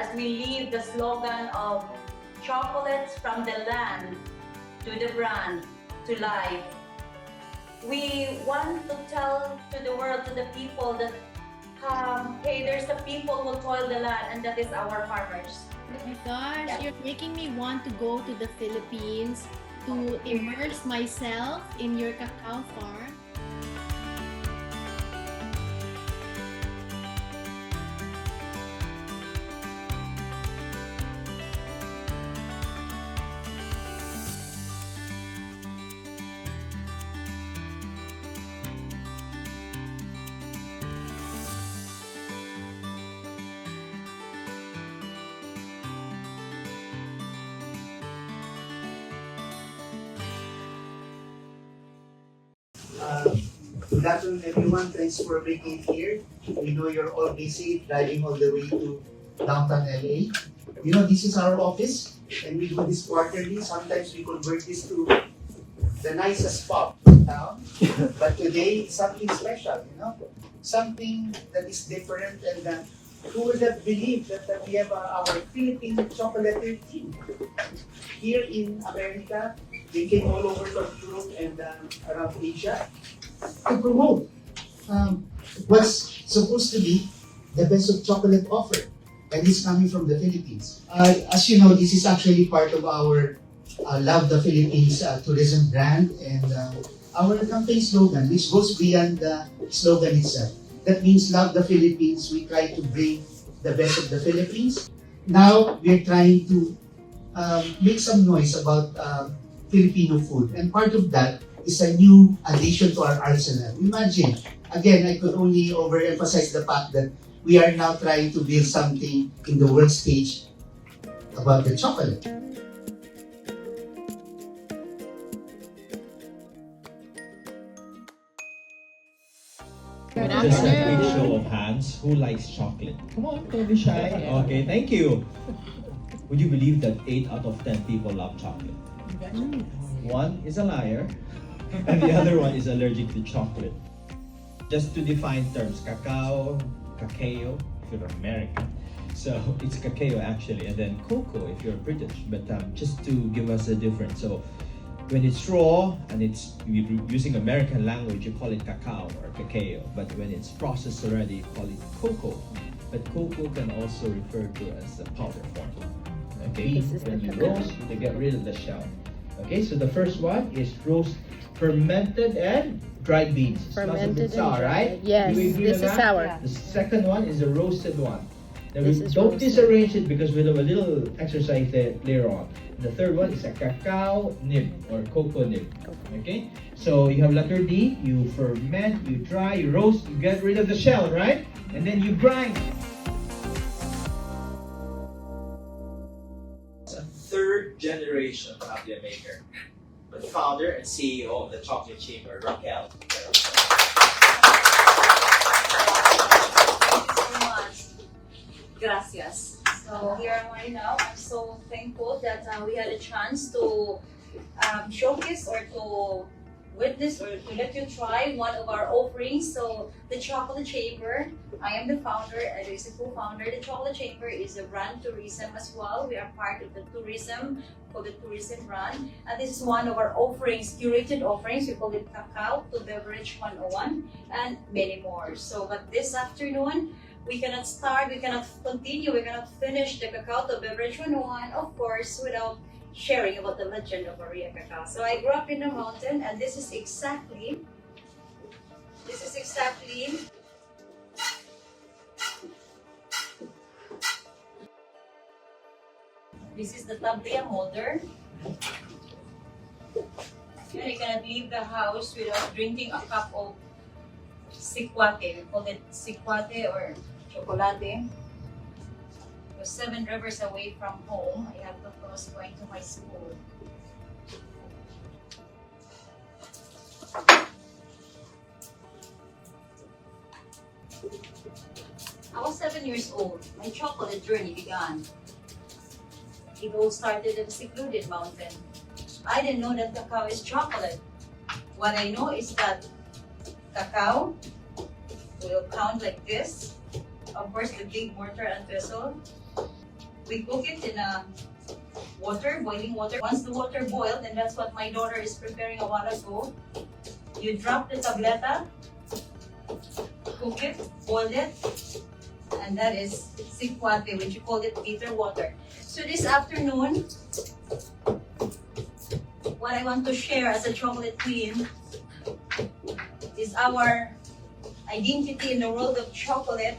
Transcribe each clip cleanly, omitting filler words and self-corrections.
as we live the slogan of chocolates from the land to the brand to life. We want to tell to the world, to the people that, hey, there's the people who toil the land, and that is our farmers. Oh my gosh, Yeah. you're making me want to go to the Philippines to immerse myself in your cacao farm. Good afternoon, everyone. Thanks for making it here. We know you're all busy driving all the way to downtown LA. You know, this is our office, and we do this quarterly. Sometimes we convert this to the nicest spot in town. But today, something special, you know? Something that is different, and who would have believed that we have our Philippine chocolatier team here in America. They came all over from Europe and around Asia to promote what's supposed to be the best of chocolate offer, and it's coming from the Philippines. As you know, this is actually part of our Love the Philippines tourism brand, and our campaign slogan, which goes beyond the slogan itself. That means Love the Philippines. We try to bring the best of the Philippines. Now we're trying to make some noise about Filipino food, and part of that is a new addition to our arsenal. Imagine, again, I could only overemphasize the fact that we are now trying to build something in the world stage about the chocolate. Good Just a quick afternoon. show of hands. Who likes chocolate? Come on, don't be shy. Okay, thank you. Would you believe that 8 out of 10 people love chocolate? One is a liar, and the other one is allergic to chocolate. Just to define terms, cacao, cacao, if you're American. So it's cacao actually, and then cocoa if you're British. But just to give us a difference. So when it's raw and it's using American language, you call it cacao or cacao. But when it's processed already, you call it cocoa. But cocoa can also refer to as a powder form. Okay, when you roast, you get rid of the shell. Okay, so the first one is roast fermented and dried beans. It smells a bit Fermented and sour, right? dried. Yes, Do you agree this with is that? sour. Yeah. The second one is the roasted one. Now This we is don't roasted. disarrange it because we'll have a little exercise there later on. The third one is a cacao nib or cocoa nib. Okay, so you have letter D. You ferment, you dry, you roast, you get rid of the shell, right? And then you grind. A third generation Tablea maker, the founder and CEO of the Chocolate Chamber, Raquel. Thank you so much. Gracias. So here am I now. I'm so thankful that we had a chance to showcase or to witness or to let you try one of our offerings. So the Chocolate Chamber, I am the founder, and is a co-founder. The Chocolate Chamber is a brand tourism as well. We are part of the tourism for the tourism brand. And this is one of our offerings, curated offerings. We call it Cacao to Beverage 101 and many more. So but this afternoon, we cannot start, we cannot continue, we cannot finish the Cacao to Beverage 101, of course, without sharing about the legend of Maria Cacao. So I grew up in the mountain, and this is exactly the Tablea molder. And you cannot leave the house without drinking a cup of Sikwate. We call it Sikwate or chocolate. It was 7 rivers away from home. I have to cross going to my school. I was 7 years old. My chocolate journey began. It all started in a secluded mountain. I didn't know that cacao is chocolate. What I know is that cacao will count like this. Of course, the big mortar and pestle. We cook it in a water, boiling water. Once the water boiled, and that's what my daughter is preparing a while ago, you drop the tableta, cook it, boil it, and that is Sikwate, which you call it bitter water. So this afternoon, what I want to share as a chocolate queen is our identity in the world of chocolate.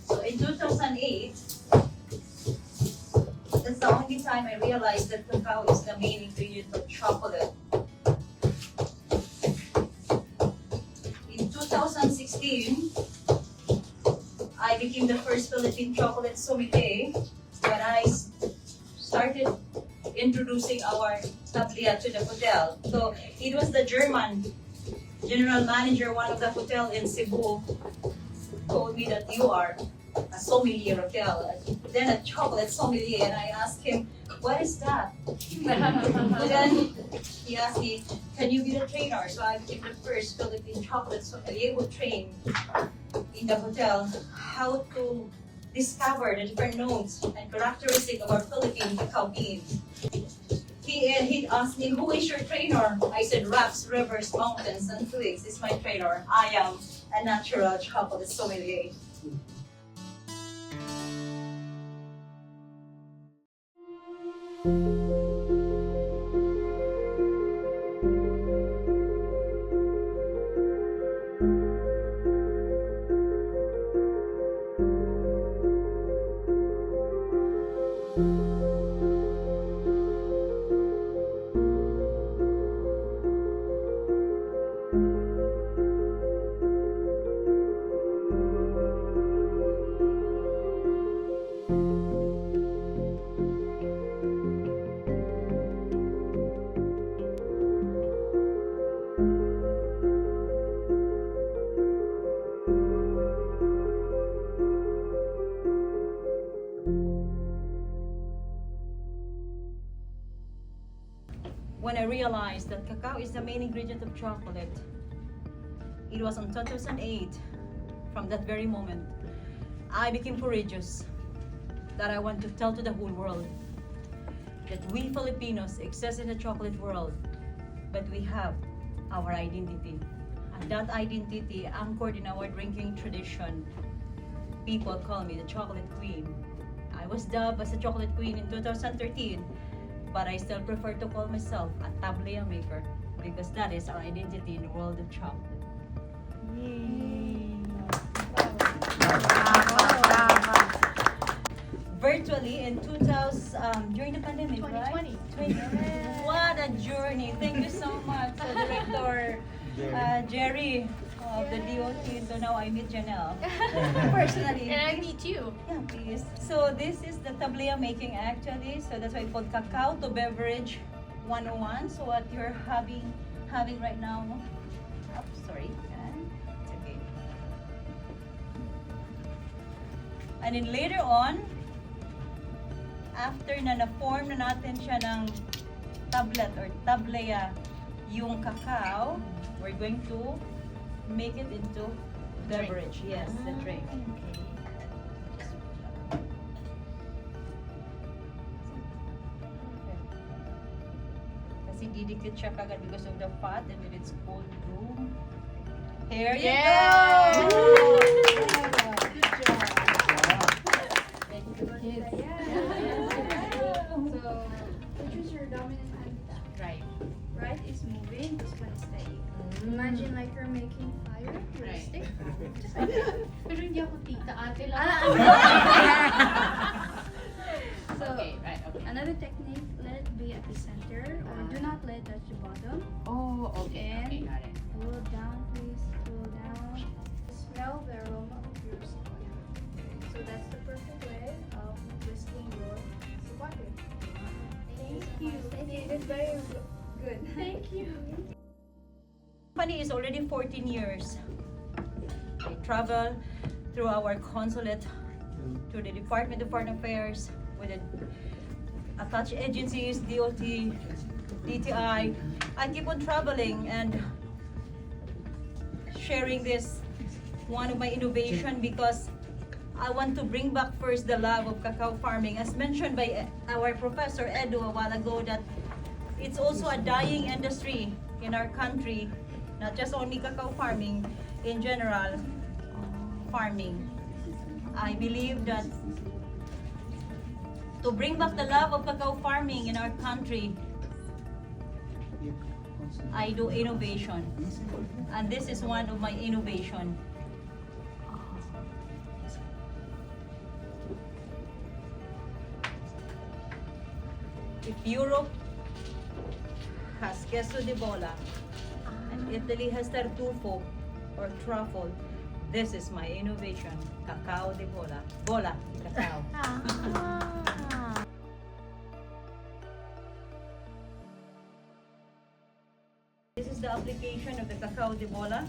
So in 2008, that's the only time I realized that cacao is the main ingredient of chocolate. In 2016, I became the first Philippine chocolate sommelier when I started introducing our Tablea to the hotel. So it was the German general manager, one of the hotel in Cebu, told me that you are a sommelier, Raquel. Then a chocolate sommelier, and I asked him, what is that? Then he asked me, can you be the trainer? So I became the first Philippine chocolate sommelier who trained in the hotel how to discover the different notes and characteristics of our Philippine cacao beans. He asked me, who is your trainer? I said, rocks, rivers, mountains, and twigs is my trainer. I am a natural chocolate sommelier. When I realized that cacao is the main ingredient of chocolate, it was on 2008. From that very moment, I became courageous that I want to tell to the whole world that we Filipinos exist in the chocolate world, but we have our identity. And that identity anchored in our drinking tradition. People call me the chocolate queen. I was dubbed as a chocolate queen in 2013. But I still prefer to call myself a Tablea maker because that is our identity in the world of chocolate. Yay! Virtually in 2000, during the pandemic, 2020. right? What a journey! Thank you so much, Director Jerry of the DOT. So now I meet Janelle personally. And I meet you. Yeah, please. So this is the tablea making actually. So that's why it's called Cacao to Beverage 101. So what you're having right now. Oh, sorry. It's okay. And then later on, after na na-form na natin siya ng tablet or tablea yung cacao, we're going to make it into beverage. Yes, the drink. Kasi didikit siya kagad because of the fat and when it's cold room. Here you go! Good job. Thank you. So, which is your dominant habitat? Right. Right is moving, this one is staying. Imagine like you're making fire, you're Right. stick. Pero hindi ako tita, ate lang. So, Okay, right, okay. another technique, let it be at the center, or do not let it touch the bottom. Oh, okay, okay, got it. Pull down, please, pull down. Smell the aroma of your Sikwate. So that's the perfect way of whisking your Sikwate. Thank you. Thank you. It's very good. Thank you. Company is already 14 years. I travel through our consulate to the Department of Foreign Affairs with the attached agencies, DOT, DTI. I keep on traveling and sharing this one of my innovation because I want to bring back first the love of cacao farming. As mentioned by our Professor Edu a while ago, that it's also a dying industry in our country, not just only cacao farming, in general, farming. I believe that to bring back the love of cacao farming in our country, I do innovation. And this is one of my innovation. If Europe has Cacao de Bola and Italy has tartufo or truffle, this is my innovation, Cacao de Bola. Bola, cacao. This is the application of the Cacao de Bola.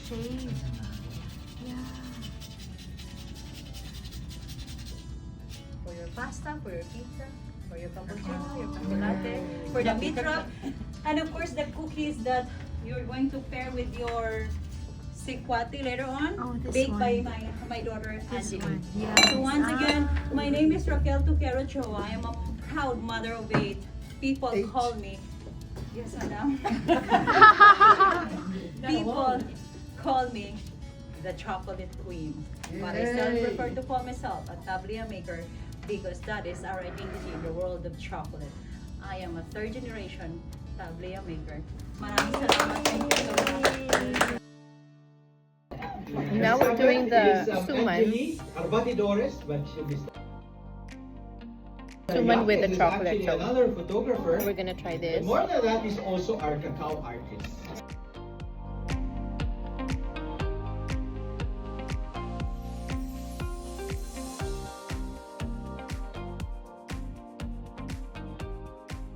Shade. For your pasta, for your pizza, for your cappuccino, your cafe latte, for the meat wrap, and of course the cookies that you're going to pair with your Sikwate later on, Oh, this baked by one. my daughter This Angela. one. Yeah. So once again, my name is Raquel Choa. I am a proud mother of 8. People call me. Yes, madam. People call me the chocolate queen. But I still prefer to call myself a Tablea maker because that is our identity in the world of chocolate. I am a 3rd generation Tablea maker. Maraming salamat. Thank you so much. Now we're doing the suman. Arbatidores, but she'll be Suman with the Is chocolate. actually So another photographer. we're gonna try But this. more than that is also our cacao artist.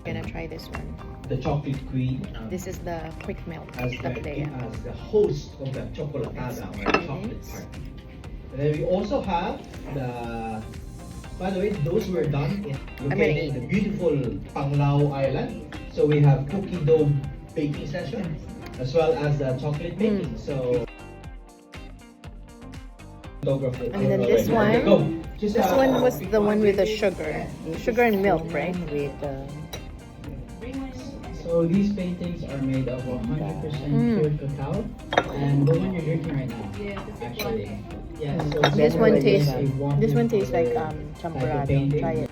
We're gonna try this one. The chocolate queen. This is the quick melt as tablea. the host of the chocolatada or chocolate party. And then we also have the, by the way, those were done in located in the beautiful Panglao Island. So we have cookie dough baking session as well as the chocolate baking. So And then this one, this one was the one with the sugar and milk, right? With So these paintings are made of 100% pure cacao, and the one you're drinking right now, actually. Yeah. So this one tastes. a warm This one tastes like flavor, champurrado. painting. Try it.